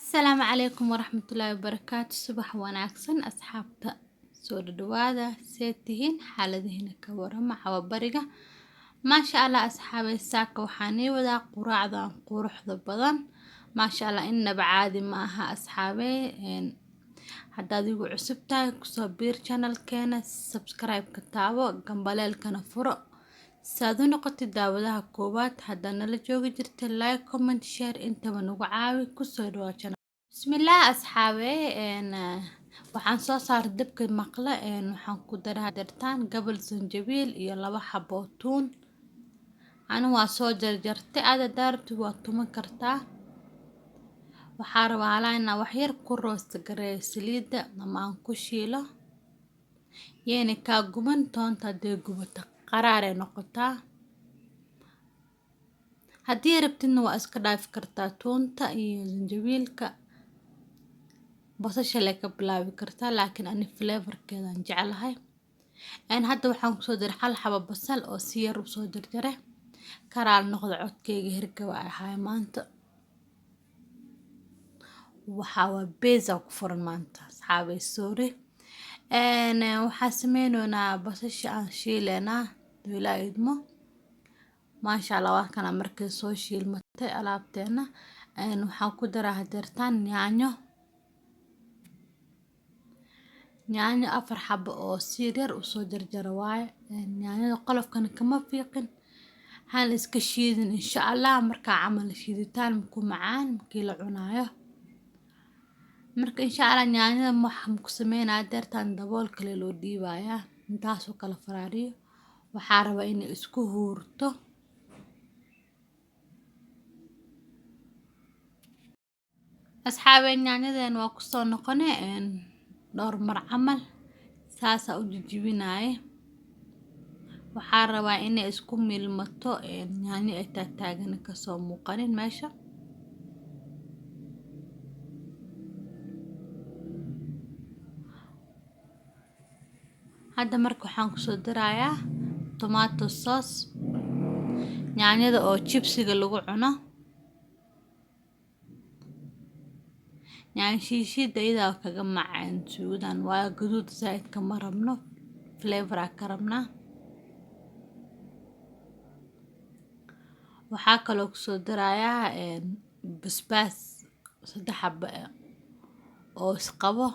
السلام عليكم ورحمة الله وبركاته. صباح wanaagsan asxaabta soo dhawaada seetihiin xaaladihiina ka warama xawabariga maasha Allah asxaabay saaka waxaan wadaa quraacdan quruxda badan maasha Allah inaba caadi ma aha asxaabay haddaad igu cusub tahay kusoo biir channelkeena subscribe ka taabo gambaleelkana furo saad u noqotid daawadaha koowaad haddaad nala joogi jirta like comment share intaba nagu caawi kusoo dhawaa bismillaah asxaabey waxaan soo saaray dabka maqle waxaan ku daraa dartaan gabal sanjabiil iyo 2 xabo tuun anigu waa soo jarjartay aada daartu waa tuman kartaa waxaa rabaa inaan wax yar ku roast gareeyo saliida ama aan ku shiilo yeena ka guban toonta dee gubata qaraar ay noqotaa haddii rabtidna waa iska dhaafi kartaa tuunta iyo sanjabiilka basasha ka bilaabi kartaa laakiin ani flavorkeedan jeclahay hadda waxaan ku soo diray hal xabo basal oo si yar u soo jarjaray karaal noqdo codkeyga hirgaba ahay maanta waa beeza ku furan maanta asxaabay sorry waxaa sameynoonaa basasha aan shiileynaa ilaa idmo maasha Allah waa kana markay soo shiilmatay alaabteena waxaan ku daraa hadeertaan yaanyo 4 xabo oo si yar u soo jarjara waaye yaanyada qolofkana kama fiiqin hal iska shiidin insha Allah marka camal shiiditaan ku macaan markii la cunaayo marka insha Allah yaanyada waxaan ku sameynaa deertaan dabool kale loo dhiibayaa intaas oo kala faraariyo waxaa rabaa inay isku huurto asxaabay yaanyadan waa ku soo noqonay dhowr mar camal saasa u jijibinaay waxaa rabaa inay isku milmato yaanyo ay taagan ka soo muuqanin meesha hadda marka waxaan ku soo dirayaa tomato sauce yaanyada oo chipsiga lagu cuno يعني شي دايدا kaga macaan suudan waa gaduud zaid kama rabno flavor ka rabna waxaa kaloo ku soo dirayaa basbaas 3 xabo oo isqabo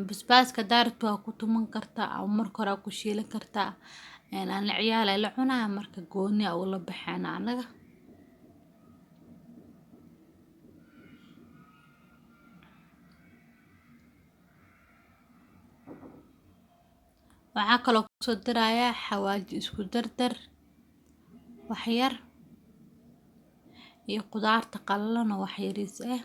basbaaska daartu waa ku tuman kartaa ama marka hore ku shiilan kartaa aan ciyaal la cunaa marka gooni u la baxeen anaga waxaa kaloo ku soo dirayaa xawaaji isku dardar wax yar iyo qudaarta qallalan oo wax yariis ah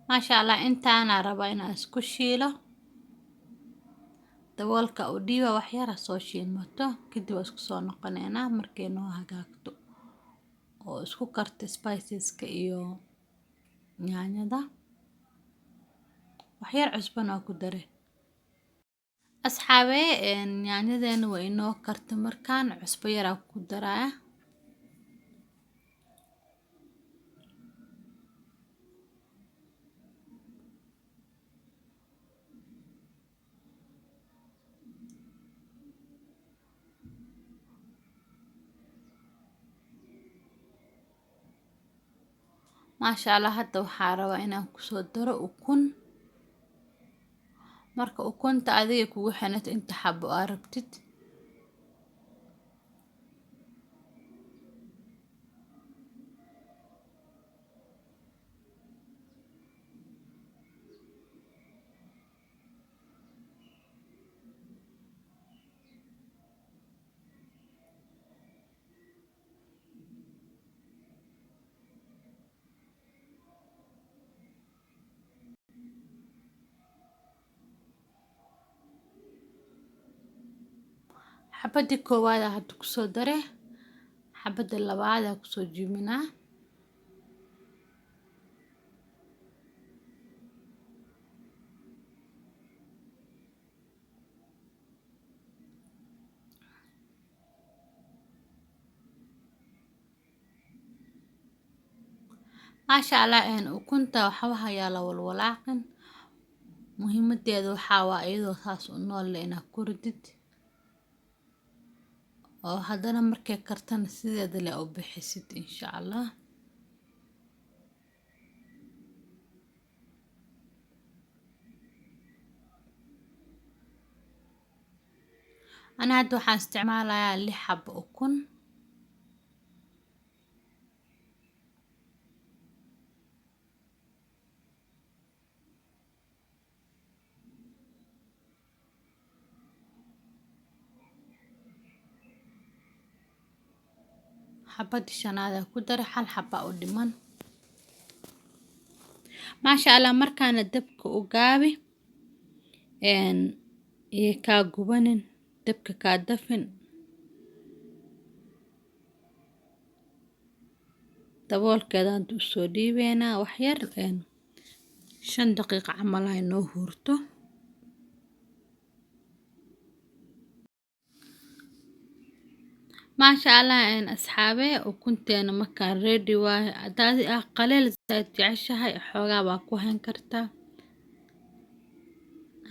maasha Allah intaana rabaa inaan isku shiilo daboolka u dhiiba wax yar soo shiilmato kadib isku soo noqoneena markay noo hagaagto oo isku karto spiceska iyo yaanyada wax yar cusbana ku dare asxaabay yaanyadeena way inoo karto markaan cusbo yar ku daraa maasha Allah hadda waxaa rabaa inaan ku soo daro ukun marka ukunta adiga kugu xanato inta xabo aad rabtid xabadii koowaad hadda ku soo dare xabada labaad aa kusoo jiiminaa. maasha allah ukunta waxba yaa la walwalaaqin. muhiimadeedu waxaa waa iyadoo saas u nool inaad ku ridid oo haddana markay kartana sideeda le u bixisid insha allah. أنا hadda waxaan isticmaalayaa 6 xabo ukun. xabadii shanaad ku dar hal xaba u dhiman. maasha allah markaana dabka u gaabi iyo kaa gubanin dabka kaa dafin. daboolkeeda hadda u soo dhiibeynaa wax yar 5 daqiiqo camal ay noo hurto. maasha allah asxaabe ukunteena markaan ready waaye. haddaad qaleel zaid jeceshahay xoogaa baa ku hayn kartaa.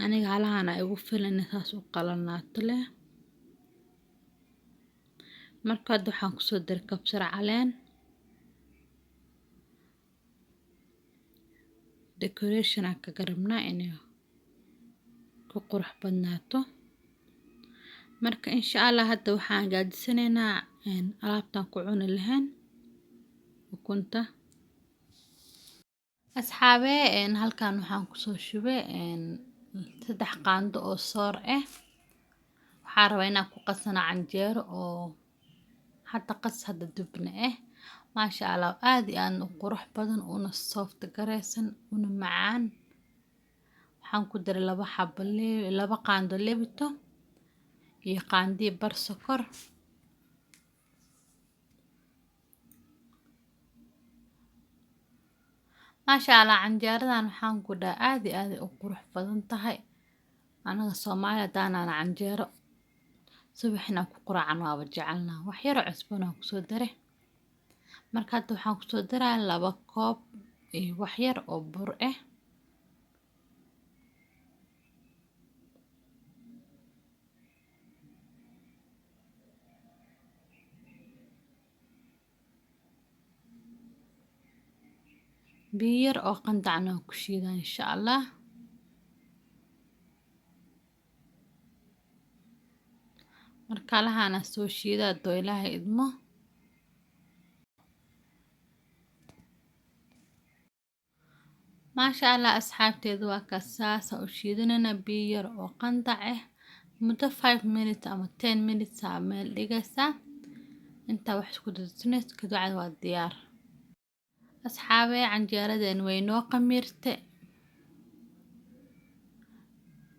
aniga halahan igu filan saas u qalanaato leh. marka hadda waxaan kusoo daray kabsar caleen. decoration aan ka garabnaa inay ku qurux badnaato. marka insha allah hadda waxaan gaadisanaynaa alaabtan ku cuni lahayn ukunta. asxaabe halkan waxaan kusoo shubay 3 qaando oo soor ah. waxaan rabaa inaan ku qasano canjeero oo hadda qas hadda dubna ah. maasha allah aad iyo aad u qurux badan una soft gareysan una macaan. waxaan ku daray 2 qaando lebito iyo qaandii bar sokor. maasha allah canjeeradan waxaan ku dhahay aad iyo aad u qurux badan tahay. anaga Soomaali hadaan canjeero subaxna ku quraacno waaba jecelnaa. wax yar oo cusbana ku soo daray. marka hadda waxaan ku soo daraa 2 koob iyo wax yar oo bur ah. biyo yar oo qandacna ku shiidaa insha allah. marka lahana soo shiidaa doo ilaahay idmo. maasha allah asxaabteedu waa ka saasa u shiidanana biyo yar oo qandac ah muddo 5 minutes ama 10 minutes meel dhigaysaa. inta wax isku dadinayso kadib waa diyaar. asxaabe canjeeradan way noo qamiirtay.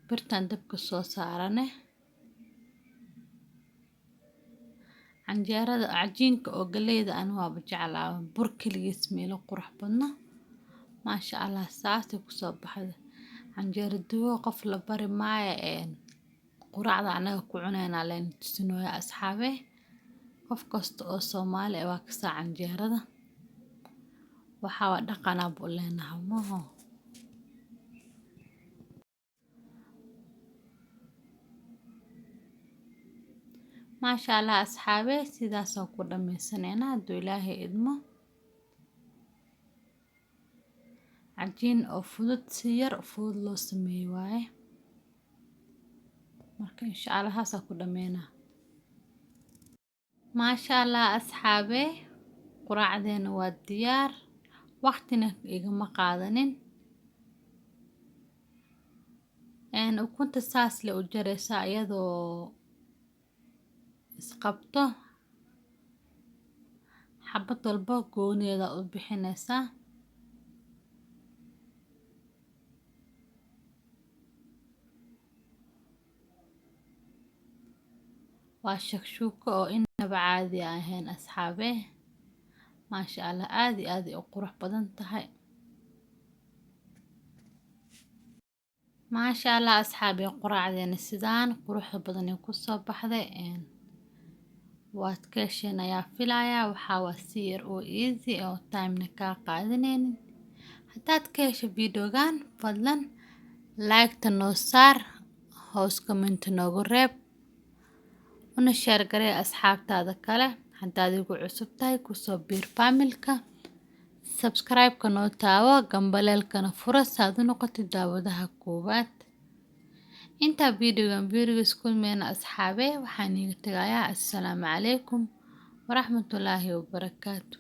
birtan dabka soo saarane. canjeerada cajiinka oo galeyda aan waa jeclaa bur kaligiis meelo qurux badna. maasha allah saasi ku soo baxday. canjeero duwo qof la bari maayo quraacda anaga ku cunayna leen tusinooya asxaabe. qof kasta oo Soomaali ah waa ka saa canjeerada. waxaa dhaqan ab u leenahay maho. maasha allah asxaabe sidaas oo ku dhamaysanayna haduu ilaahay idmo. cajiin oo fudud si yar fudud loo sameeyay waaye. marka insha allah haasa ku dhameena. maasha allah asxaabe quraacdeena waa diyaar. waqtina igama qaadanin. ukunta saas la u jaraysaa iyadoo isqabto. xabad walba gooneeda u bixinaysaa. waa shakshuuko oo inaba caadi ahayn asxaabe. maasha Allah aad iyo aad u qurux badan tahay. maasha Allah asxaabe quraacdeena sidaan quruxda badan ay ku soo baxday waad ka hesheen ayaa filayaa. waxaa waa si yar oo easy oo time-na kaa qaadanaynin. haddaad ka hesho videogan fadlan like-ta noo saar, hoos comment noogu reeb, una share garee asxaabtaada kale. haddaad igu cusub tahay kusoo biir familka, subscribe-ka noo taawo, gambaleelkana furo saad u noqotid daawadaha koowaad. intaa video school meena asxaabe waxaan iga tagayaa assalaamu calaykum waraxmatullaahi wabarakaatu.